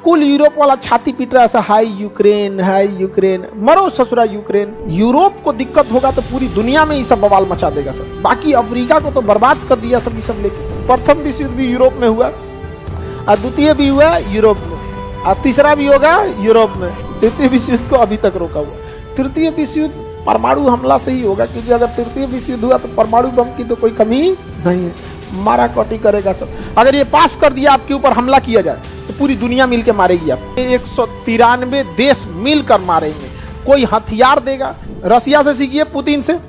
कुल यूरोप वाला छाती पीट रहा है ऐसा, हाय यूक्रेन, मरो ससुरा यूक्रेन। यूरोप को दिक्कत होगा तो पूरी दुनिया में ये सब बवाल मचा देगा सब। बाकी अफ्रीका को तो बर्बाद कर दिया सब ये सब लेके। प्रथम विश्व युद्ध भी यूरोप में हुआ, और द्वितीय भी हुआ यूरोप में, और तीसरा भी होगा यूरोप में। तृतीय विश्व युद्ध को अभी तक रोका हुआ। तृतीय विश्व युद्ध परमाणु हमला से ही होगा, क्योंकि अगर तृतीय विश्व युद्ध हुआ तो परमाणु बम की तो कोई कमी नहीं है, मारा कटी करेगा सब। अगर ये पास कर दिया आपके ऊपर हमला किया जाए तो पूरी दुनिया मिलकर मारेगी आप। 193 देश मिलकर मारेंगे। कोई हथियार देगा, रसिया से सीखिए, पुतिन से,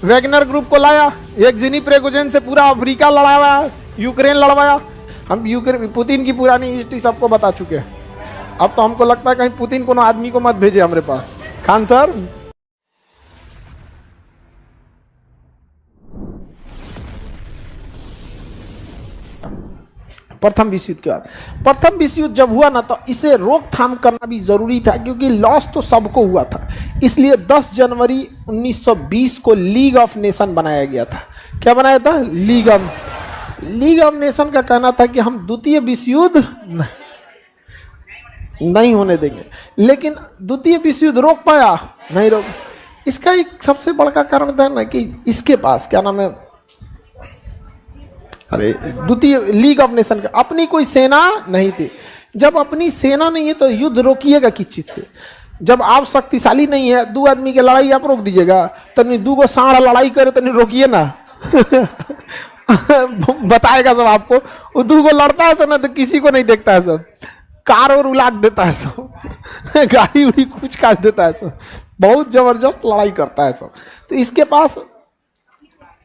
वैगनर ग्रुप को लाया, येग्जिनी प्रिगोजिन से पूरा अफ्रीका लड़ाया, यूक्रेन लड़वाया। हम पुतिन की पुरानी हिस्ट्री सबको बता चुके हैं। अब तो हमको लगता है कहीं पुतिन को ना आदमी को मत भेजे हमारे पास। खान सर, प्रथम विश्व युद्ध के बाद, प्रथम विश्व युद्ध जब हुआ ना तो इसे रोकथाम करना भी जरूरी था, क्योंकि लॉस तो सबको हुआ था। इसलिए 10 जनवरी 1920 को लीग ऑफ नेशन बनाया गया था। क्या बनाया था? लीग ऑफ नेशन का कहना था कि हम द्वितीय विश्व युद्ध नहीं होने देंगे। लेकिन द्वितीय विश्व युद्ध रोक पाया? नहीं रोक। इसका एक सबसे बड़ा कारण था ना कि इसके पास क्या नाम है, अरे द्वितीय लीग ऑफ नेशन का अपनी कोई सेना नहीं थी। जब अपनी सेना नहीं है तो युद्ध रोकिएगा किस चीज से? जब आप शक्तिशाली नहीं है, दो आदमी की लड़ाई आप रोक दीजिएगा, तनी दो को साढ़ा लड़ाई करे तनी रोकिए ना। बताएगा सब आपको। वो दो को लड़ता है सब ना तो किसी को नहीं देखता है सब, कार और उलाट देता है सब, गाड़ी उड़ी कुछ काट देता है सब, बहुत जबरदस्त लड़ाई करता है सब। तो इसके पास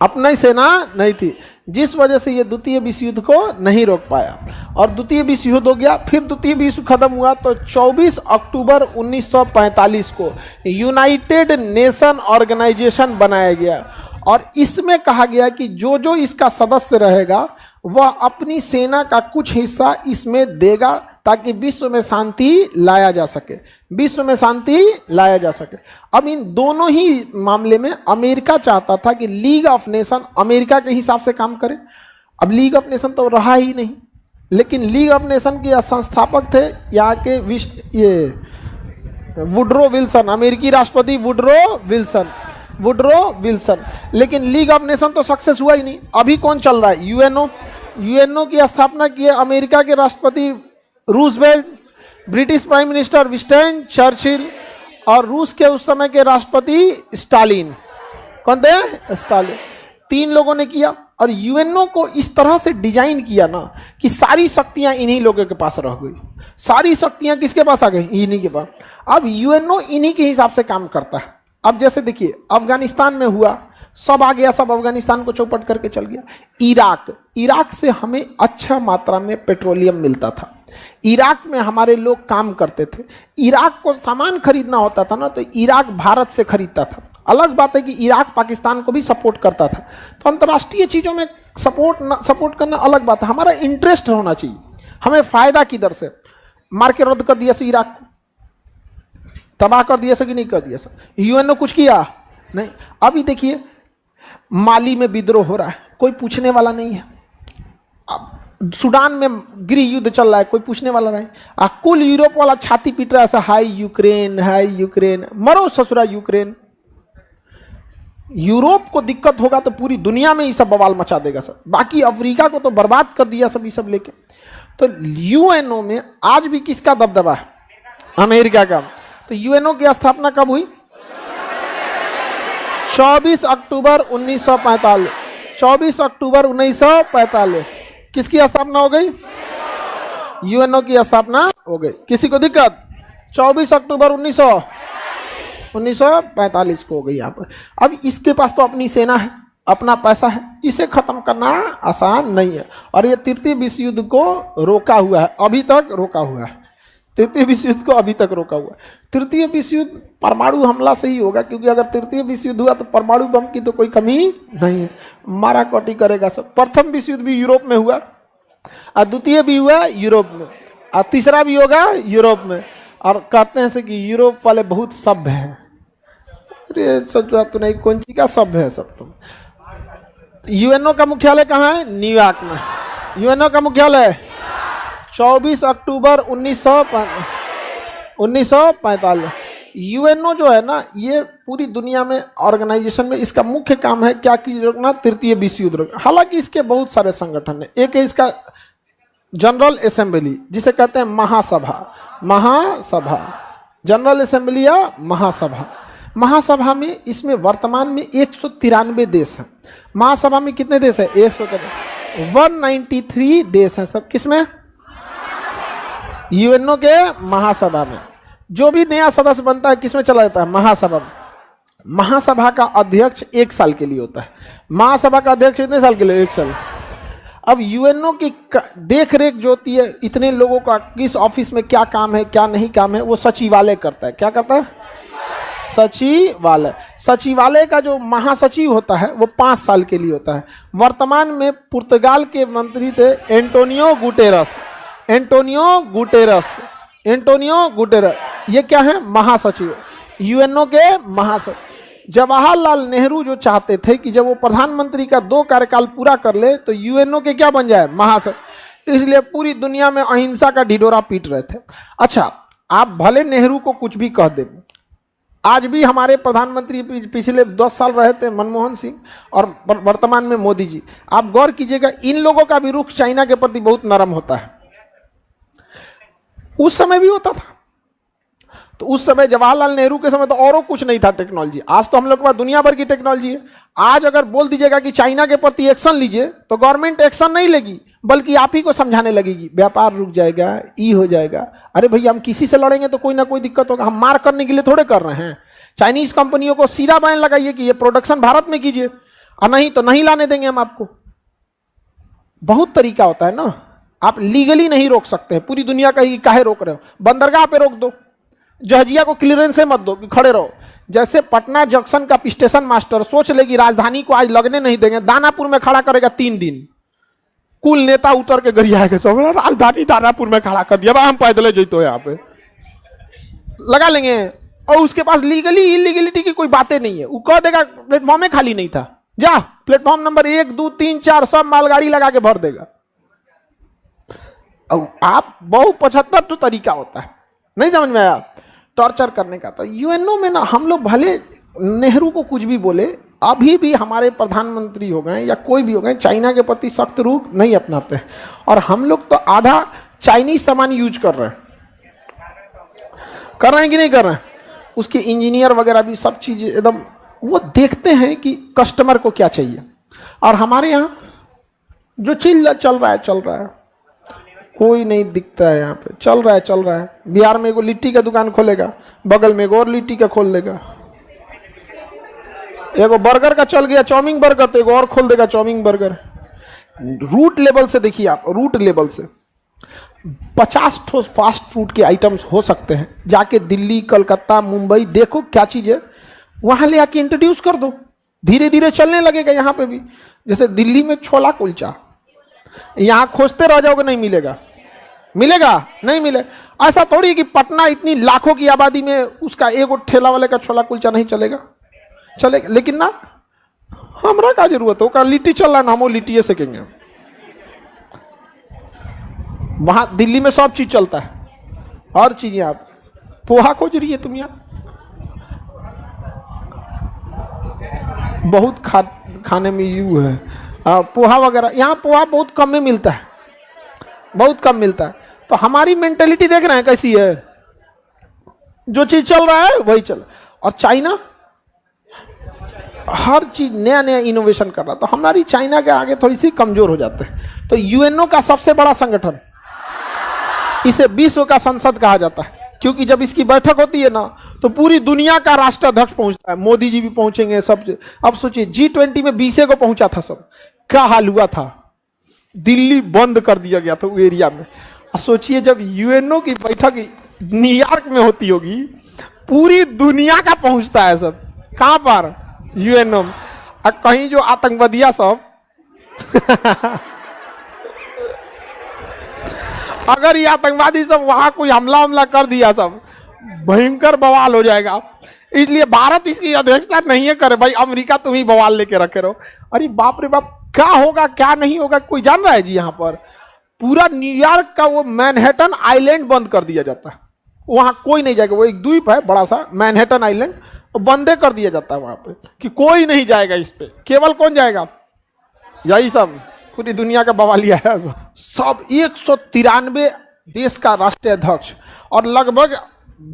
अपना ही सेना नहीं थी, जिस वजह से ये द्वितीय विश्व युद्ध को नहीं रोक पाया। और द्वितीय विश्व युद्ध हो गया। फिर द्वितीय विश्व खत्म हुआ तो 24 अक्टूबर 1945 को यूनाइटेड नेशन ऑर्गेनाइजेशन बनाया गया, और इसमें कहा गया कि जो जो इसका सदस्य रहेगा वह अपनी सेना का कुछ हिस्सा इसमें देगा, ताकि विश्व में शांति लाया जा सके, विश्व में शांति लाया जा सके। अब इन दोनों ही मामले में अमेरिका चाहता था कि लीग ऑफ नेशन अमेरिका के हिसाब से काम करे। अब लीग ऑफ नेशन तो रहा ही नहीं, लेकिन लीग ऑफ नेशन के संस्थापक थे यहाँ के ये वुडरो विल्सन, अमेरिकी राष्ट्रपति वुडरो विल्सन। लेकिन लीग ऑफ नेशन तो सक्सेस हुआ ही नहीं। अभी कौन चल रहा है? यूएनओ की स्थापना की है अमेरिका के राष्ट्रपति Roosevelt, British prime minister Winston Churchill, और रूस के उस समय के राष्ट्रपति स्टालिन। कौन थे? स्टालिन। 3 लोगों ने किया। और यूएनओ को इस तरह से डिजाइन किया ना कि सारी शक्तियां इन्हीं लोगों के पास रह गई। सारी शक्तियां किसके पास आ गई? इन्हीं के पास। अब यूएनओ इन्हीं के हिसाब से काम करता है। अब जैसे देखिए अफगानिस्तान में हुआ, सब आ गया, सब अफगानिस्तान को चौपट करके चल गया। इराक से हमें अच्छा मात्रा में पेट्रोलियम मिलता था। इराक में हमारे लोग काम करते थे। इराक को सामान खरीदना होता था ना तो इराक भारत से खरीदता था। अलग बात है कि इराक पाकिस्तान को भी सपोर्ट करता था। तो अंतर्राष्ट्रीय चीज़ों में सपोर्ट करना अलग बात है। हमारा इंटरेस्ट होना चाहिए, हमें फायदा किधर से। मार के रद्द कर दिया से इराक को, तबाह कर दिया से कि नहीं कर दिया से? यूएनओ कुछ किया नहीं। अभी देखिए माली में विद्रोह हो रहा है, कोई पूछने वाला नहीं है। अब सूडान में गृह युद्ध चल रहा है, कोई पूछने वाला नहीं। कुल यूरोप वाला छाती पीट रहा है ऐसा, हाय यूक्रेन, मरो ससुरा यूक्रेन। यूरोप को दिक्कत होगा तो पूरी दुनिया में ये सब बवाल मचा देगा सब। बाकी अफ्रीका को तो बर्बाद कर दिया सब ये सब लेके। तो यूएनओ में आज भी किसका दबदबा है? अमेरिका का। तो यूएनओ की स्थापना कब हुई? 24 अक्टूबर 1945। 24 अक्टूबर 1945 किसकी स्थापना हो गई? यूएनओ की स्थापना हो गई। किसी को दिक्कत? 24 अक्टूबर 1945 को हो गई यहाँ पर। अब इसके पास तो अपनी सेना है, अपना पैसा है, इसे खत्म करना आसान नहीं है। और ये तृतीय विश्व युद्ध को रोका हुआ है, अभी तक रोका हुआ है। तृतीय विश्व युद्ध को अभी तक रोका हुआ है। तृतीय विश्व युद्ध परमाणु हमला से ही होगा, क्योंकि अगर तृतीय विश्व युद्ध हुआ तो परमाणु बम की तो कोई कमी नहीं है, मारा कटी करेगा सब। प्रथम विश्व युद्ध भी यूरोप में हुआ, और द्वितीय भी हुआ यूरोप में, और तीसरा भी होगा यूरोप में। और कहते हैं कि यूरोप वाले बहुत सभ्य हैं। अरे सोचा तो नहीं, कौन सी का सभ्य है सब तुम। यूएनओ का मुख्यालय कहाँ है? न्यूयॉर्क में। यूएनओ का मुख्यालय 24 अक्टूबर 1945। यूएनओ जो है ना, ये पूरी दुनिया में ऑर्गेनाइजेशन में इसका मुख्य काम है क्या की रोकना, तृतीय विश्व युद्ध रोकना। हालांकि इसके बहुत सारे संगठन है। एक है इसका जनरल असेंबली, जिसे कहते हैं महासभा, जनरल असेंबली या महासभा। महासभा में इसमें वर्तमान में 193 देश हैं। महासभा में कितने देश है? 193 देश हैं सब। किसमें? यूएनओ के महासभा में। जो भी नया सदस्य बनता है किसमें चला जाता है? महासभा में। महासभा का अध्यक्ष 1 साल के लिए होता है। महासभा का अध्यक्ष कितने साल के लिए? 1 साल। अब यूएनओ की देख रेख जो होती है, इतने लोगों का किस ऑफिस में क्या काम है क्या नहीं काम है, वो सचिवालय करता है। क्या करता है? सचिवालय। सचिवालय का जो महासचिव होता है वो 5 साल के लिए होता है। वर्तमान में पुर्तगाल के मंत्री थे एंटोनियो गुटेरस। ये क्या है? महासचिव, यूएनओ के महासचिव। जवाहरलाल नेहरू जो चाहते थे कि जब वो प्रधानमंत्री का 2 कार्यकाल पूरा कर ले तो यूएनओ के क्या बन जाए? महासचिव। इसलिए पूरी दुनिया में अहिंसा का ढिढोरा पीट रहे थे। अच्छा, आप भले नेहरू को कुछ भी कह दें, आज भी हमारे प्रधानमंत्री पिछले 10 साल रहे थे मनमोहन सिंह, और वर्तमान में मोदी जी। आप गौर कीजिएगा, इन लोगों का भी रुख चाइना के प्रति बहुत नरम होता है। उस समय भी होता था। तो उस समय जवाहरलाल नेहरू के समय तो औरों कुछ नहीं था टेक्नोलॉजी। आज तो हम लोग के पास दुनिया भर की टेक्नोलॉजी है। आज अगर बोल दीजिएगा कि चाइना के प्रति एक्शन लीजिए तो गवर्नमेंट एक्शन नहीं लेगी, बल्कि आप ही को समझाने लगेगी, व्यापार रुक जाएगा, ई हो जाएगा। अरे भैया, हम किसी से लड़ेंगे तो कोई ना कोई दिक्कत होगा। हम मार करने के लिए थोड़े कर रहे हैं। चाइनीज कंपनियों को सीधा बैन लगाइए कि ये प्रोडक्शन भारत में कीजिए, और नहीं तो नहीं लाने देंगे हम आपको। बहुत तरीका होता है ना। आप लीगली नहीं रोक सकते हैं। पूरी दुनिया कहेगी काहे रोक रहे हो? बंदरगाह पे रोक दो, जहाजिया को क्लियरेंस से मत दो कि खड़े रहो। जैसे पटना जंक्शन का स्टेशन मास्टर सोच लेगी राजधानी को आज लगने नहीं देंगे, दानापुर में खड़ा करेगा 3 दिन। कुल नेता उतर के गरियाएगा, सब राजधानी दानापुर में खड़ा कर दिया, हम पैदल जैतो यहाँ पे लगा लेंगे। और उसके पास लीगली इलीगलिटी की कोई बातें नहीं है। वो कह देगा प्लेटफॉर्म में खाली नहीं था, जा प्लेटफॉर्म नंबर 1 2 3 4 सब मालगाड़ी लगा के भर देगा। अब आप बहु 75 तो तरीका होता है, नहीं समझ में आया टॉर्चर करने का। तो यूएनओ में ना हम लोग भले नेहरू को कुछ भी बोले, अभी भी हमारे प्रधानमंत्री हो गए या कोई भी हो गए, चाइना के प्रति सख्त रुख नहीं अपनाते हैं। और हम लोग तो आधा चाइनीज सामान यूज कर रहे हैं कि नहीं कर रहे हैं। उसके इंजीनियर वगैरह भी सब चीज़ एकदम वो देखते हैं कि कस्टमर को क्या चाहिए। और हमारे यहाँ जो चीज चल रहा है, कोई नहीं दिखता है। यहाँ पे चल रहा है। बिहार में एगो लिट्टी का दुकान खोलेगा, बगल में एगो और लिट्टी का खोल देगा। एगो बर्गर का चल गया, चाउमीन बर्गर, तो एगो और खोल देगा चाउमीन बर्गर। रूट लेवल से देखिए आप, रूट लेवल से 50 ठो फास्ट फूड के आइटम्स हो सकते हैं। जाके दिल्ली, कलकत्ता, मुंबई देखो क्या चीज़ है, वहाँ ले आके इंट्रोड्यूस कर दो, धीरे धीरे चलने लगेगा। यहाँ पे भी जैसे दिल्ली में छोला कुलचा, यहाँ खोजते रह जाओगे नहीं मिलेगा, नहीं मिले। ऐसा थोड़ी कि पटना इतनी लाखों की आबादी में उसका एगो ठेला वाले का छोला कुलचा नहीं चलेगा। लेकिन ना हमरा का जरूरत है, लिट्टी चल रहा है ना, हम वो लिट्टी सेकेंगे। वहां दिल्ली में सब चीज चलता है, हर चीज। आप पोहा खोज रही है तुम, यहाँ बहुत खाने में यू है पोहा वगैरह। यहाँ पोहा बहुत कम में मिलता है, बहुत कम मिलता है। तो हमारी मेंटेलिटी देख रहे हैं कैसी है, जो चीज चल रहा है वही चल। और चाइना हर चीज नया नया इनोवेशन कर रहा, तो हमारी चाइना के आगे थोड़ी सी कमजोर हो जाते हैं। तो यूएनओ का सबसे बड़ा संगठन, इसे विश्व का संसद कहा जाता है, क्योंकि जब इसकी बैठक होती है ना तो पूरी दुनिया का राष्ट्राध्यक्ष पहुंचता है। मोदी जी भी पहुंचेंगे सब। अब सोचिए G20 में 20 को पहुंचा था सब, क्या हाल हुआ था। दिल्ली बंद कर दिया गया था वो एरिया में। और सोचिए जब यूएनओ की बैठक न्यूयॉर्क में होती होगी, पूरी दुनिया का पहुंचता है सब। कहां पर? यूएनओ में। और कहीं जो आतंकवादिया सब अगर ये आतंकवादी सब वहां कोई हमला कर दिया, सब भयंकर बवाल हो जाएगा। इसलिए भारत इसकी अध्यक्षता नहीं करे। भाई अमेरिका तुम ही बवाल लेके रखे रहो। अरे बाप रे बाप, क्या होगा क्या नहीं होगा कोई जान रहा है जी यहाँ पर। पूरा न्यूयॉर्क का वो मैनहट्टन आइलैंड बंद कर दिया जाता है, वहां कोई नहीं जाएगा। वो एक द्वीप है बड़ा सा मैनहट्टन आइलैंड, बंदे कर दिया जाता है वहां पे कि कोई नहीं जाएगा इस पे। केवल कौन जाएगा? यही सब पूरी दुनिया का बवालिया है सब। 193 देश का राष्ट्रीय अध्यक्ष और लगभग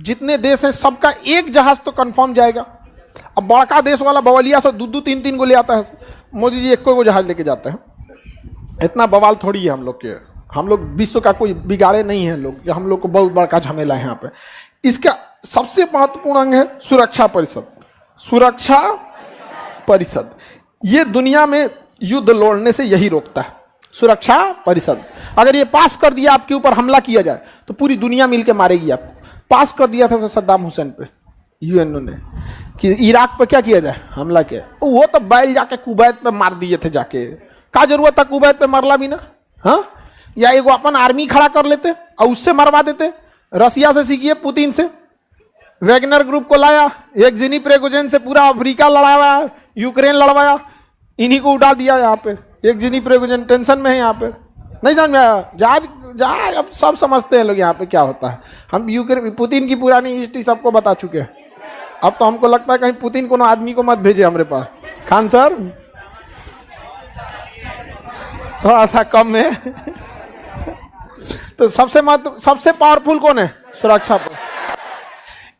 जितने देश हैं सबका एक जहाज तो कंफर्म जाएगा। अब बड़का देश वाला बवालिया से 2-2 3-3 को ले आता है, मोदी जी एक को जहाज लेके जाते हैं। इतना बवाल थोड़ी है हम लोग के, हम लोग विश्व का कोई बिगाड़े नहीं है लोग, हम लोग को बहुत बड़का झमेला है यहाँ पे। इसका सबसे महत्वपूर्ण अंग है सुरक्षा परिषद। सुरक्षा परिषद ये दुनिया में युद्ध लड़ने से यही रोकता है, सुरक्षा परिषद। अगर ये पास कर दिया आपके ऊपर हमला किया जाए तो पूरी दुनिया मिलकर मारेगी आपको। पास कर दिया था सद्दाम हुसैन पे यूएनओ ने कि इराक पे क्या किया जाए, हमला किया। वो तो बैल जाके कुवैत पे मार दिए थे जाके, क्या जरूरत था कुवैत पे मरला भी ना? हाँ, या एगो अपन आर्मी खड़ा कर लेते और उससे मरवा देते। रसिया से सीखिए, पुतिन से। वैगनर ग्रुप को लाया, एक जिनी प्रेगोजेन से पूरा अफ्रीका लड़ाया, यूक्रेन लड़वाया, इन्हीं को उड़ा दिया यहाँ पे। एक जिनी प्रेगोजेन टेंशन में है यहाँ पे, नहीं समझ में आया? जहाज अब सब समझते हैं लोग यहाँ पे क्या होता है। हम यूक्रेन पुतिन की पुरानी हिस्ट्री सबको बता चुके हैं। अब तो हमको लगता है कहीं पुतिन को आदमी को मत भेजे हमारे पास। खान सर थोड़ा सा कम है। तो सबसे पावरफुल कौन है? सुरक्षा पर।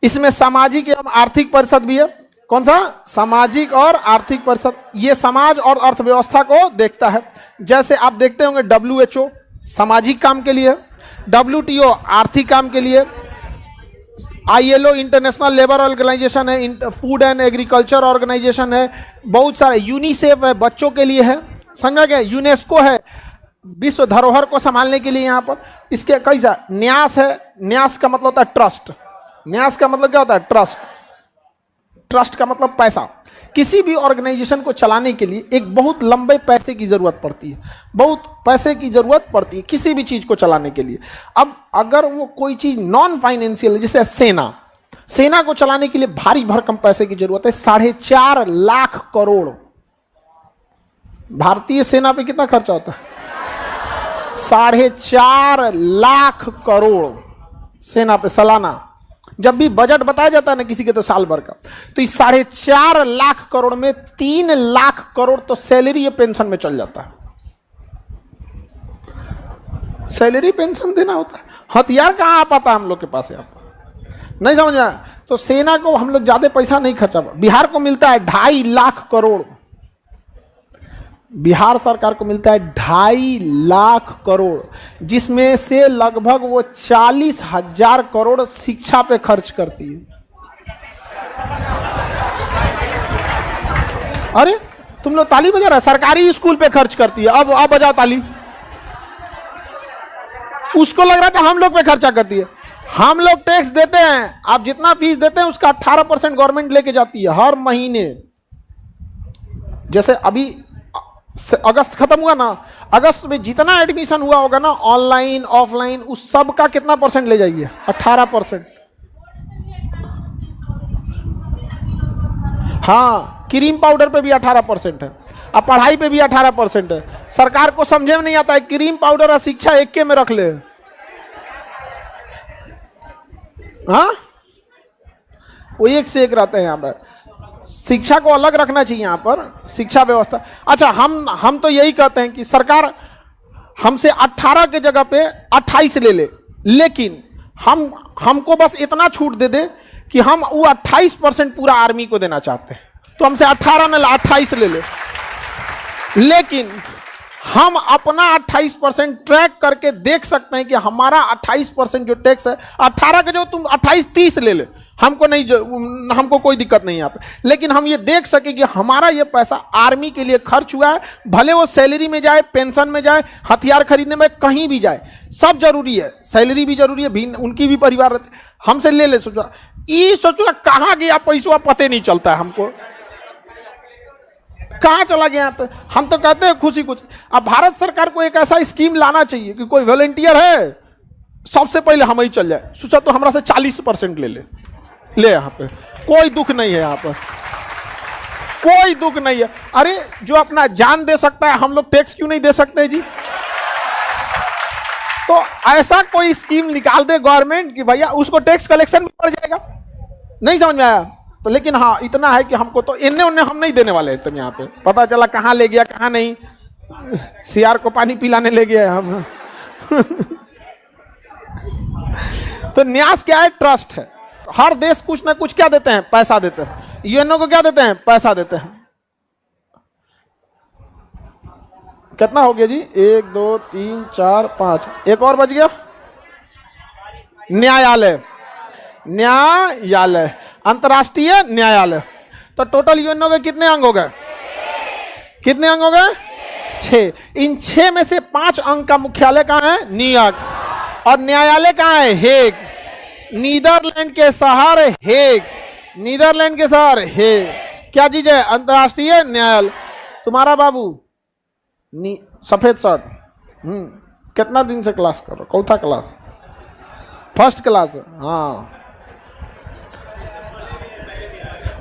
इसमें सामाजिक एवं आर्थिक परिषद भी है। कौन सा? सामाजिक और आर्थिक परिषद। ये समाज और अर्थव्यवस्था को देखता है। जैसे आप देखते होंगे WHO सामाजिक काम के लिए, WTO आर्थिक काम के लिए, ILO इंटरनेशनल लेबर ऑर्गेनाइजेशन है, फूड एंड एग्रीकल्चर ऑर्गेनाइजेशन है, बहुत सारे, यूनिसेफ है बच्चों के लिए है, समझा गया? यूनेस्को है विश्व धरोहर को संभालने के लिए यहाँ पर। इसके कई सारे। न्यास है, न्यास का मतलब होता है ट्रस्ट। न्यास का मतलब क्या होता है? ट्रस्ट। ट्रस्ट का मतलब पैसा। किसी भी ऑर्गेनाइजेशन को चलाने के लिए एक बहुत लंबे पैसे की जरूरत पड़ती है, बहुत पैसे की जरूरत पड़ती है किसी भी चीज को चलाने के लिए। अब अगर वो कोई चीज नॉन फाइनेंशियल है, जैसे सेना को चलाने के लिए भारी भरकम पैसे की जरूरत है। 4.5 लाख करोड़। भारतीय सेना पे कितना खर्चा होता है? 4.5 लाख करोड़ सेना पे सालाना। जब भी बजट बताया जाता है ना किसी के, तो साल भर का, तो इस 4.5 लाख करोड़ में 3 लाख करोड़ तो सैलरी या पेंशन में चल जाता है। सैलरी पेंशन देना होता है। हथियार कहां आ पाता है हम लोग के पास? यहाँ पर नहीं समझ में। तो सेना को हम लोग ज्यादा पैसा नहीं खर्चा। बिहार को मिलता है 2.5 लाख करोड़। बिहार सरकार को मिलता है 2.5 लाख करोड़, जिसमें से लगभग वो 40,000 करोड़ शिक्षा पे खर्च करती है। अरे तुम लोग ताली बजा रहे? सरकारी स्कूल पे खर्च करती है। अब बजाओ ताली। उसको लग रहा था हम लोग पे खर्चा करती है। हम लोग टैक्स देते हैं, आप जितना फीस देते हैं उसका 18% गवर्नमेंट लेके जाती है हर महीने। जैसे अभी अगस्त खत्म हुआ ना, अगस्त में जितना एडमिशन हुआ होगा ना, ऑनलाइन ऑफलाइन, उस सब का कितना परसेंट ले जाइए? 18%। हाँ, क्रीम पाउडर पे भी 18% है, अब पढ़ाई पे भी 18% है। सरकार को समझे में नहीं आता है, क्रीम पाउडर और शिक्षा एक के में रख ले। हाँ, वो एक से एक रहते हैं यहाँ पर। शिक्षा को अलग रखना चाहिए यहाँ पर, शिक्षा व्यवस्था। अच्छा, हम तो यही कहते हैं कि सरकार हमसे 18 के जगह पे 28 ले ले, लेकिन हमको बस इतना छूट दे दे कि हम वो 28% पूरा आर्मी को देना चाहते हैं। तो हमसे 18 न 28 ले ले, लेकिन हम अपना 28% ट्रैक करके देख सकते हैं कि हमारा 28% जो टैक्स है, 18 के जो तुम 28-30 ले ले, हमको कोई दिक्कत नहीं यहाँ पे। लेकिन हम ये देख सके कि हमारा ये पैसा आर्मी के लिए खर्च हुआ है, भले वो सैलरी में जाए, पेंशन में जाए, हथियार खरीदने में, कहीं भी जाए, सब जरूरी है। सैलरी भी जरूरी है, उनकी भी परिवार रहते, हमसे ले ले। सोचो कहाँ गया पैसा, पते नहीं चलता है हमको, कहाँ चला गया यहाँ पे। हम तो कहते हैं खुशी कुछ। अब भारत सरकार को एक ऐसा स्कीम लाना चाहिए कि कोई वॉलंटियर है, सबसे पहले हम ही चल जाए। सोचा तो हमरा से 40% ले यहाँ पे, कोई दुख नहीं है यहाँ पर, कोई दुख नहीं है। अरे जो अपना जान दे सकता है, हम लोग टैक्स क्यों नहीं दे सकते जी? तो ऐसा कोई स्कीम निकाल दे गवर्नमेंट कि भैया उसको टैक्स कलेक्शन भी बढ़ जाएगा। नहीं समझ में आया तो, लेकिन हाँ इतना है कि हमको तो इन्ने उन्ने हम नहीं देने वाले तुम यहाँ पे, पता चला कहाँ ले गया कहाँ नहीं, सियार को पानी पिलाने ले गया हम। तो न्यास क्या है? ट्रस्ट है। तो हर देश कुछ ना कुछ क्या देते हैं? पैसा देते हैं। यूएनओ को क्या देते हैं? पैसा देते हैं। कितना हो गया जी? 1 2 3 4 5, एक और बच गया। न्यायालय, न्यायालय, अंतर्राष्ट्रीय न्यायालय। तो टोटल यूएनओ के कितने अंग हो गए? कितने अंग हो गए? 6। इन 6 में से 5 अंग का मुख्यालय कहाँ है? न्यूयॉर्क। और न्यायालय कहाँ है? हेग। नीदरलैंड के शहर हेग, नीदरलैंड के शहर हेग। क्या चीज है? अंतर्राष्ट्रीय न्यायालय। तुम्हारा बाबू सफेद शर्ट, कितना दिन से क्लास कर रहे हो? कौन सा क्लास? First class. हाँ,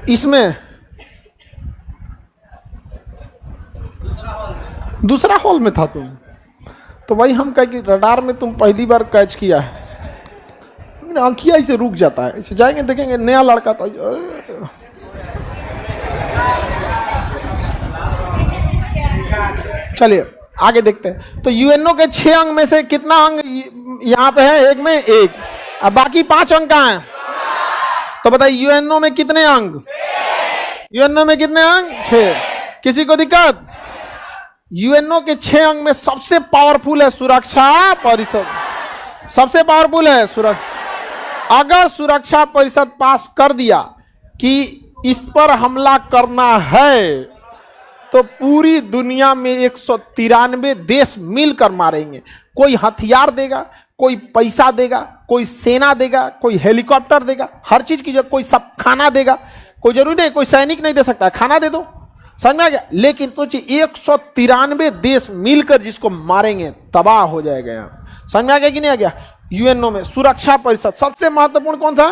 इसमें दूसरा हॉल में था तुम, तो भाई हम कह कि रडार में तुम पहली बार कैच किया है। आंखिया ऐसे रुक जाता है, ऐसे जाएंगे देखेंगे नया लड़का तो चलिए आगे देखते हैं। तो यूएनओ के 6 अंग में से कितना अंग यहाँ पे है? एक में एक, अब बाकी 5 अंग कहाँ हैं? तो बताइए यूएनओ में कितने अंग? यूएनओ में कितने अंग? 6। किसी को दिक्कत? यूएनओ के 6 अंग में सबसे पावरफुल है सुरक्षा परिषद। सबसे पावरफुल है सुरक्षा। अगर सुरक्षा परिषद पास कर दिया कि इस पर हमला करना है, तो पूरी दुनिया में 193 देश मिलकर मारेंगे। कोई हथियार देगा, कोई पैसा देगा, कोई सेना देगा, कोई हेलीकॉप्टर देगा, हर चीज की जरूरत, कोई सब खाना देगा। कोई जरूरी नहीं कोई सैनिक नहीं दे सकता, खाना दे दो, समझ में आ गया। लेकिन तो 193 देश मिलकर जिसको मारेंगे, तबाह हो जाएगा। यहाँ समझ में आ गया कि नहीं आ गया? यूएनओ में सुरक्षा परिषद सबसे महत्वपूर्ण कौन सा?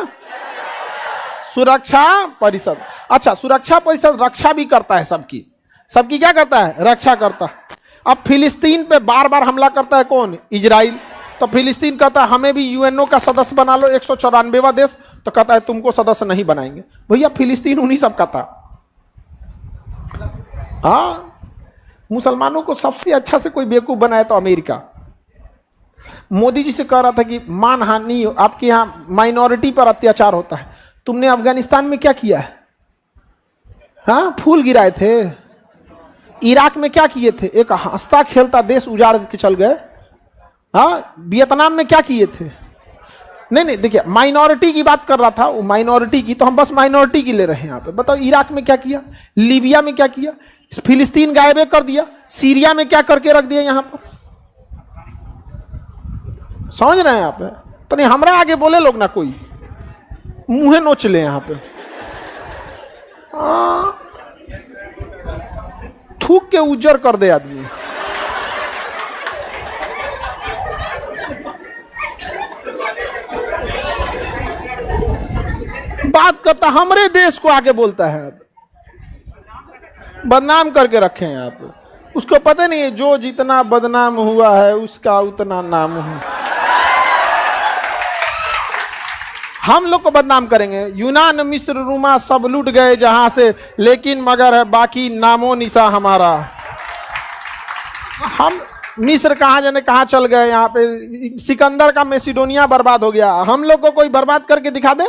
सुरक्षा परिषद। अच्छा, सुरक्षा परिषद रक्षा भी करता है सबकी। सबकी क्या करता है? रक्षा करता है। अब फिलिस्तीन पे बार बार हमला करता है कौन? इजराइल। तो फिलिस्तीन कहता है हमें भी यूएनओ का सदस्य बना लो, 194वां देश। तो कहता है तुमको सदस्य नहीं बनाएंगे। भैया फिलिस्तीन उन्हीं सब का था। हाँ, मुसलमानों को सबसे अच्छा से कोई बेवकूफ बनाया तो अमेरिका। मोदी जी से कह रहा था कि मानहानि, आपके यहाँ माइनॉरिटी पर अत्याचार होता है। तुमने अफगानिस्तान में क्या किया है? हाँ, फूल गिराए थे। इराक में क्या किए थे? एक हंसता खेलता देश उजाड़ के चल गए। हाँ, वियतनाम में क्या किए थे? नहीं, देखिए माइनॉरिटी की बात कर रहा था, वो माइनॉरिटी की, तो हम बस माइनॉरिटी की ले रहे हैं यहाँ पे। बताओ इराक में क्या किया, लीबिया में क्या किया, फिलिस्तीन गायब कर दिया, सीरिया में क्या करके रख दिया यहाँ पर। समझ रहे हैं आप? तो नहीं हमारा आगे बोले लोग ना, कोई मुंह नोच ले यहाँ पे। थूक के उज्जर कर दे आदमी। बात करता हमारे देश को आगे बोलता है, बदनाम करके रखे हैं आप। उसको पता नहीं है जो जितना बदनाम हुआ है उसका उतना नाम हुआ। हम लोग को बदनाम करेंगे। यूनान मिस्र रोमा सब लूट गए जहां से, लेकिन मगर है बाकी नामो निशा हमारा। हम मिस्र कहाँ जाने कहाँ चल गए, यहाँ पे सिकंदर का मैसिडोनिया बर्बाद हो गया। हम लोग को कोई बर्बाद करके दिखा दे।